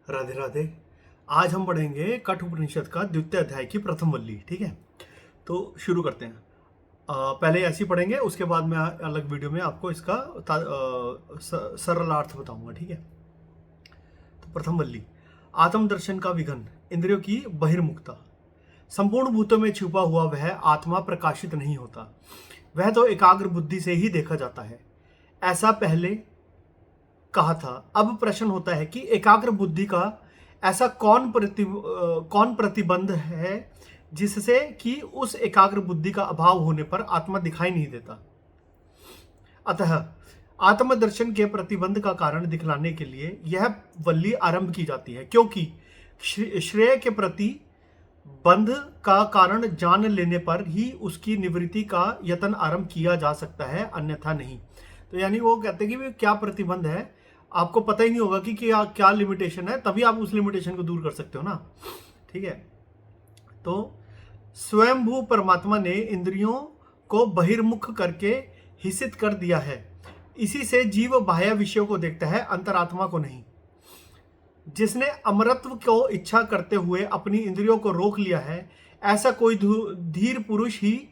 राधे राधे। आज हम पढ़ेंगे कठ उपनिषद का द्वितीय अध्याय की प्रथम वल्ली। ठीक है, तो शुरू करते हैं। पहले ऐसी पढ़ेंगे, उसके बाद मैं अलग वीडियो में आपको इसका सरल अर्थ बताऊंगा। ठीक है, तो प्रथम वल्ली। आत्मदर्शन का विघन, इंद्रियों की बहिर्मुखता। संपूर्ण भूतों में छुपा हुआ वह आत्मा प्रकाशित नहीं होता, वह तो एकाग्र बुद्धि से ही देखा जाता है। ऐसा पहले कहा था। अब प्रश्न होता है कि एकाग्र बुद्धि का ऐसा कौन प्रतिबंध है जिससे कि उस एकाग्र बुद्धि का अभाव होने पर आत्मा दिखाई नहीं देता। अतः आत्मदर्शन के प्रतिबंध का कारण दिखलाने के लिए यह वल्ली आरंभ की जाती है, क्योंकि श्रेय के प्रति बंध का कारण जान लेने पर ही उसकी निवृत्ति का यत्न आरंभ किया जा सकता है, अन्यथा नहीं। तो यानी वो कहते हैं कि क्या प्रतिबंध है, आपको पता ही नहीं होगा कि क्या लिमिटेशन है, तभी आप उस लिमिटेशन को दूर कर सकते हो ना। ठीक है, तो स्वयंभू परमात्मा ने इंद्रियों को बहिर्मुख करके हिसित कर दिया है। इसी से जीव बाह्य विषयों को देखता है, अंतरात्मा को नहीं। जिसने अमरत्व को इच्छा करते हुए अपनी इंद्रियों को रोक लिया है, ऐसा कोई धीर पुरुष ही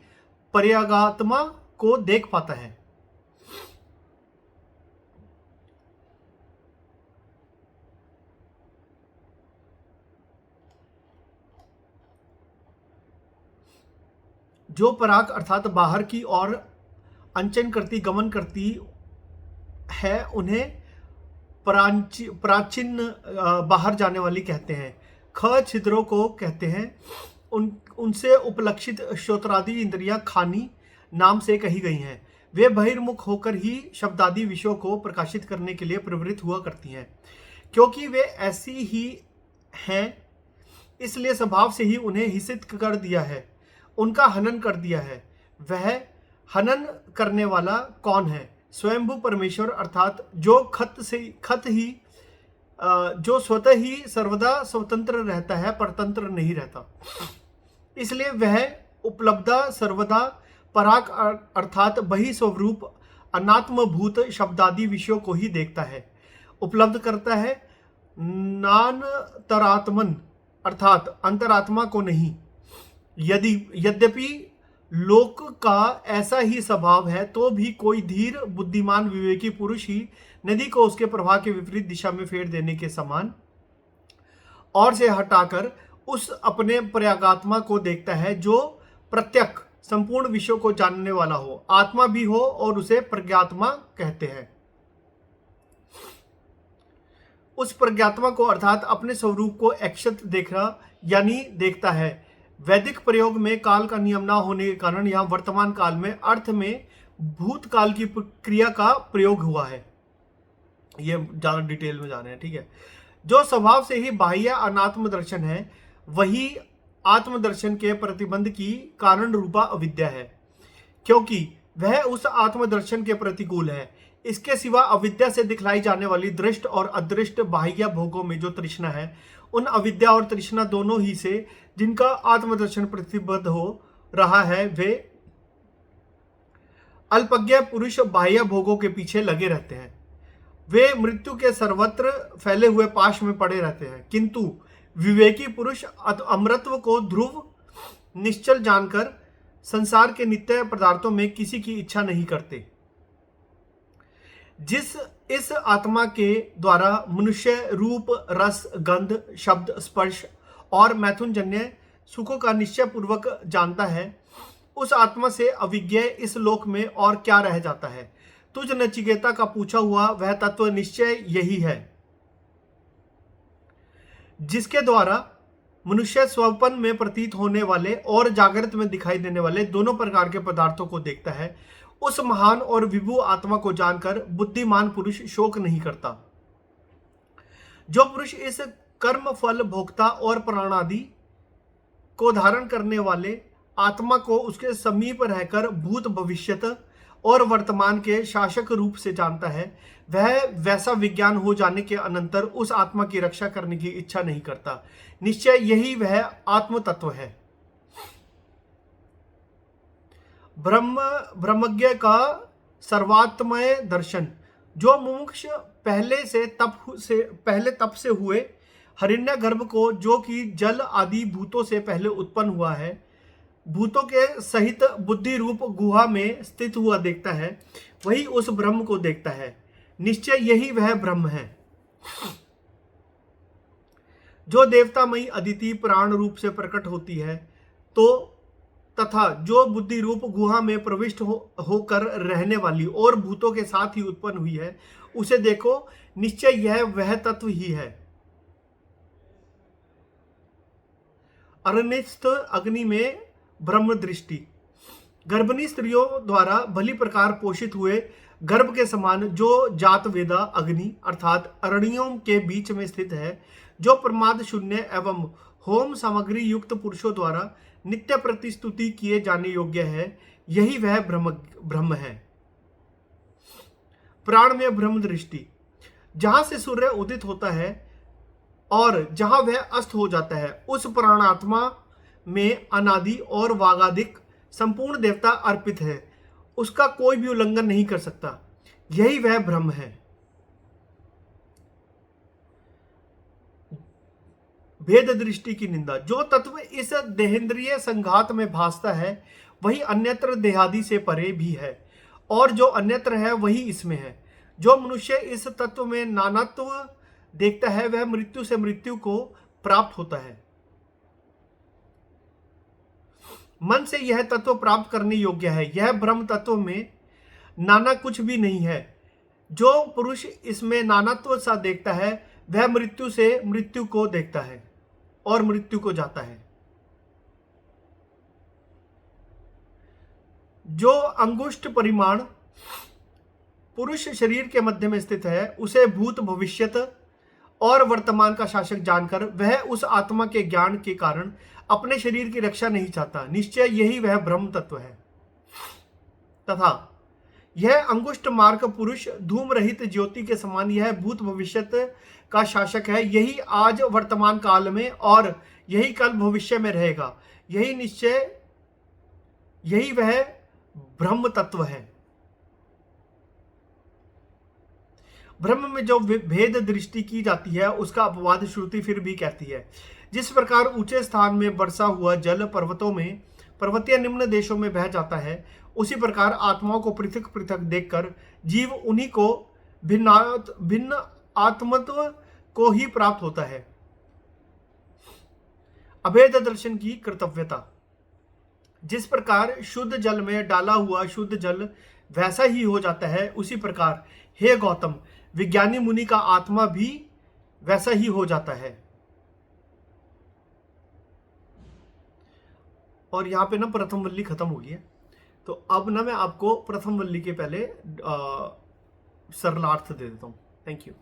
पर्यागात्मा को देख पाता है। जो पराग अर्थात बाहर की ओर अंचन करती गमन करती है, उन्हें प्राचीन बाहर जाने वाली कहते हैं। ख छिद्रों को कहते हैं। उनसे उपलक्षित श्रोत्रादि इंद्रियां खानी नाम से कही गई हैं। वे बहिर्मुख होकर ही शब्दादि विषयों को प्रकाशित करने के लिए प्रवृत्त हुआ करती हैं। क्योंकि वे ऐसी ही हैं, इसलिए स्वभाव से ही उन्हें हिसित कर दिया है, उनका हनन कर दिया है। वह हनन करने वाला कौन है? स्वयंभू परमेश्वर, अर्थात जो स्वतः ही सर्वदा स्वतंत्र रहता है, परतंत्र नहीं रहता। इसलिए वह उपलब्धा सर्वदा पराक अर्थात बहि स्वरूप अनात्मभूत शब्दादि विषयों को ही देखता है, उपलब्ध करता है, नान्तरात्मन अर्थात अंतरात्मा को नहीं। यद्यपि लोक का ऐसा ही स्वभाव है, तो भी कोई धीर बुद्धिमान विवेकी पुरुष ही नदी को उसके प्रवाह के विपरीत दिशा में फेर देने के समान और से हटाकर उस अपने प्रयागात्मा को देखता है, जो प्रत्यक संपूर्ण विषयों को जानने वाला हो, आत्मा भी हो, और उसे प्रज्ञात्मा कहते हैं। उस प्रज्ञात्मा को अर्थात अपने स्वरूप को अक्षत देखना यानी देखता है। वैदिक प्रयोग में काल का नियम न होने के कारण यहाँ वर्तमान काल में अर्थ में भूतकाल की क्रिया का प्रयोग हुआ है। ये ज्यादा डिटेल में जा रहे हैं। ठीक है, जो स्वभाव से ही बाह्य अनात्म दर्शन है, वही आत्मदर्शन के प्रतिबंध की कारण रूपा अविद्या है, क्योंकि वह उस आत्मदर्शन के प्रतिकूल है। इसके सिवा अविद्या से दिखलाई जाने वाली दृष्ट और अदृष्ट बाह्य भोगों में जो तृष्णा है, उन अविद्या और तृष्णा दोनों ही से जिनका आत्मदर्शन प्रतिबद्ध हो रहा है, वे अल्पज्ञ पुरुष बाह्य भोगों के पीछे लगे रहते हैं। वे मृत्यु के सर्वत्र फैले हुए पाश में पड़े रहते हैं, किंतु विवेकी पुरुष अमरत्व को ध्रुव निश्चल जानकर संसार के नित्य पदार्थों में किसी की इच्छा नहीं करते। इस आत्मा के द्वारा मनुष्य रूप, रस, गंध, शब्द, स्पर्श और मैथुनजन्य सुखों का निश्चय पूर्वक जानता है, उस आत्मा से अविज्ञ इस लोक में और क्या रह जाता है। तुझ नचिकेता का पूछा हुआ वह तत्व निश्चय यही है, जिसके द्वारा मनुष्य स्वप्न में प्रतीत होने वाले और जागृत में दिखाई देने वाले दोनों प्रकार के पदार्थों को देखता है। उस महान और विभु आत्मा को जानकर बुद्धिमान पुरुष शोक नहीं करता। जो पुरुष इस कर्म फल भोक्ता और प्राणादि को धारण करने वाले आत्मा को उसके समीप रहकर भूत, भविष्यत और वर्तमान के शासक रूप से जानता है, वह वैसा विज्ञान हो जाने के अनंतर उस आत्मा की रक्षा करने की इच्छा नहीं करता। निश्चय यही वह आत्म तत्व है। ब्रह्मज्ञ का सर्वात्मय दर्शन, जो मुमुक्ष पहले तप से हुए हिरण्यगर्भ को, जो कि जल आदि भूतों से पहले उत्पन्न हुआ है, भूतों के सहित बुद्धि रूप गुहा में स्थित हुआ देखता है, वही उस ब्रह्म को देखता है। निश्चय यही वह ब्रह्म है जो देवतामयी अदिति प्राण रूप से प्रकट होती है, तो तथा जो बुद्धि रूप गुहा में प्रविष्ट होकर रहने वाली और भूतों के साथ ही उत्पन्न हुई है, उसे देखो। निश्चय यह वह तत्व ही है। अरण्यस्थ अग्नि में ब्रह्म दृष्टि। गर्भिणी स्त्रियों द्वारा भली प्रकार पोषित हुए गर्भ के समान जो जात वेदा अग्नि अर्थात अरण्यों के बीच में स्थित है, जो प्रमाद शून्य एवं होम सामग्री युक्त पुरुषों द्वारा नित्य प्रतिस्तुति किए जाने योग्य है, यही वह ब्रह्म है। प्राण में ब्रह्म दृष्टि। जहां से सूर्य उदित होता है और जहां वह अस्त हो जाता है, उस प्राणात्मा में अनादि और वागादिक संपूर्ण देवता अर्पित है, उसका कोई भी उल्लंघन नहीं कर सकता, यही वह ब्रह्म है। भेद दृष्टि की निंदा। जो तत्व इस देहेंद्रिय संघात में भासता है, वही अन्यत्र देहादि से परे भी है, और जो अन्यत्र है वही इसमें है। जो मनुष्य इस तत्व में नानात्व देखता है, वह मृत्यु से मृत्यु को प्राप्त होता है। मन से यह तत्व प्राप्त करने योग्य है। यह ब्रह्म तत्व में नाना कुछ भी नहीं है। जो पुरुष इसमें नानात्व सा देखता है, वह मृत्यु से मृत्यु को देखता है और मृत्यु को जाता है। जो अंगुष्ठ परिमाण पुरुष शरीर के मध्य में स्थित है, उसे भूत भविष्यत और वर्तमान का शासक जानकर वह उस आत्मा के ज्ञान के कारण अपने शरीर की रक्षा नहीं चाहता। निश्चय यही वह ब्रह्म तत्व है। तथा यह अंगुष्ठ मार्ग पुरुष धूम रहित ज्योति के समान यह भूत भविष्यत का शासक है। यही आज वर्तमान काल में और यही कल भविष्य में रहेगा। यही निश्चय, यही वह ब्रह्म तत्व है। ब्रह्म में जो भेद दृष्टि की जाती है, उसका अपवाद श्रुति फिर भी कहती है। जिस प्रकार ऊंचे स्थान में बरसा हुआ जल पर्वतों में पर्वतीय निम्न देशों में बह जाता है, उसी प्रकार आत्माओं को पृथक पृथक देखकर जीव उन्हीं को भिन्न आत्मत्व को ही प्राप्त होता है। अभेद दर्शन की कर्तव्यता। जिस प्रकार शुद्ध जल में डाला हुआ शुद्ध जल वैसा ही हो जाता है, उसी प्रकार हे गौतम, विज्ञानी मुनि का आत्मा भी वैसा ही हो जाता है। और यहां पे ना प्रथम वल्ली खत्म हो गई है, तो अब ना मैं आपको प्रथम वल्ली के पहले सरलार्थ दे देता हूं। Thank you.